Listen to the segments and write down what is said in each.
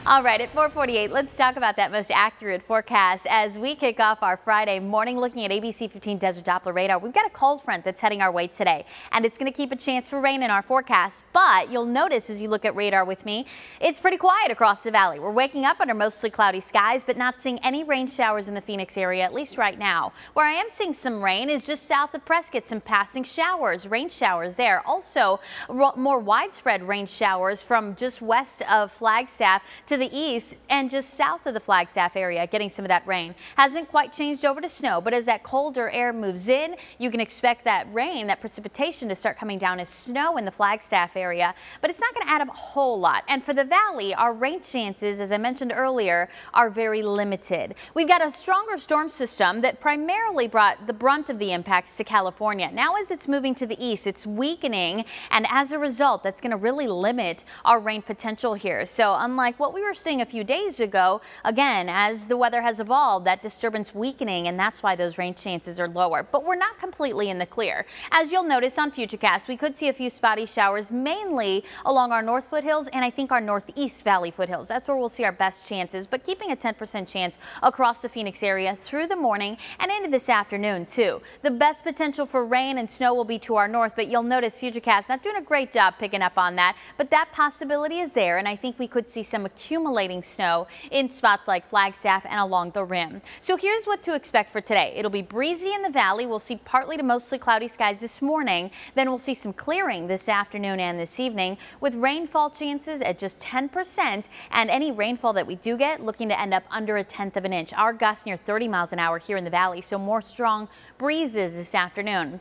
All right, at 4:48, let's talk about that most accurate forecast as we kick off our Friday morning looking at ABC 15 Desert Doppler radar. We've got a cold front that's heading our way today, and it's going to keep a chance for rain in our forecast. But you'll notice as you look at radar with me, it's pretty quiet across the valley. We're waking up under mostly cloudy skies, but not seeing any rain showers in the Phoenix area, at least right now. Where I am seeing some rain is just south of Prescott, some passing showers, rain showers there. Also, more widespread rain showers from just west of Flagstaff to the east and just south of the Flagstaff area, getting some of that rain. Hasn't quite changed over to snow, but as that colder air moves in, you can expect that rain, that precipitation to start coming down as snow in the Flagstaff area, but it's not going to add up a whole lot. And for the valley, our rain chances, as I mentioned earlier, are very limited. We've got a stronger storm system that primarily brought the brunt of the impacts to California. Now as it's moving to the east, it's weakening, and as a result, that's going to really limit our rain potential here. So unlike what we were seeing a few days ago, again, as the weather has evolved, that disturbance weakening, and that's why those rain chances are lower. But we're not completely in the clear. As you'll notice on Futurecast, we could see a few spotty showers, mainly along our north foothills and I think our northeast valley foothills. That's where we'll see our best chances, but keeping a 10% chance across the Phoenix area through the morning and into this afternoon too. The best potential for rain and snow will be to our north, but you'll notice Futurecast not doing a great job picking up on that, but that possibility is there, and I think we could see some accumulating snow in spots like Flagstaff and along the rim. So here's what to expect for today. It'll be breezy in the valley. We'll see partly to mostly cloudy skies this morning. Then we'll see some clearing this afternoon and this evening with rainfall chances at just 10%, and any rainfall that we do get looking to end up under 1/10 of an inch. Our gusts near 30 miles an hour here in the valley, so more strong breezes this afternoon.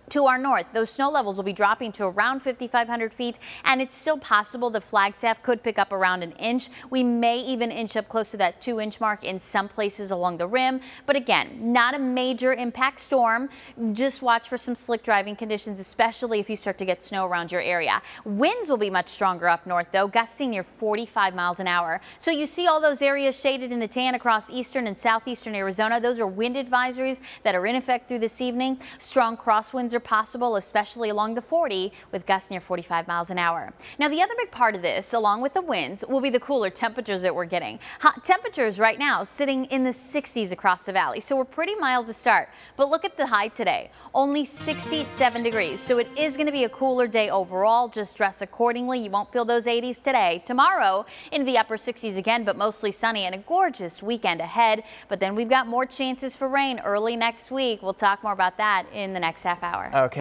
To our north, those snow levels will be dropping to around 5,500 feet, and it's still possible the Flagstaff could pick up around an inch. We may even inch up close to that 2-inch mark in some places along the rim. But again, not a major impact storm. Just watch for some slick driving conditions, especially if you start to get snow around your area. Winds will be much stronger up north, though, gusting near 45 miles an hour. So you see all those areas shaded in the tan across eastern and southeastern Arizona. Those are wind advisories that are in effect through this evening. Strong crosswinds are possible, especially along the 40 with gusts near 45 miles an hour. Now, the other big part of this, along with the winds, will be the cooler temperatures that we're getting. Hot temperatures right now sitting in the 60s across the valley, so we're pretty mild to start. But look at the high today, only 67 degrees. So it is going to be a cooler day overall. Just dress accordingly. You won't feel those 80s today. Tomorrow into the upper 60s again, but mostly sunny and a gorgeous weekend ahead. But then we've got more chances for rain early next week. We'll talk more about that in the next half hour. Okay.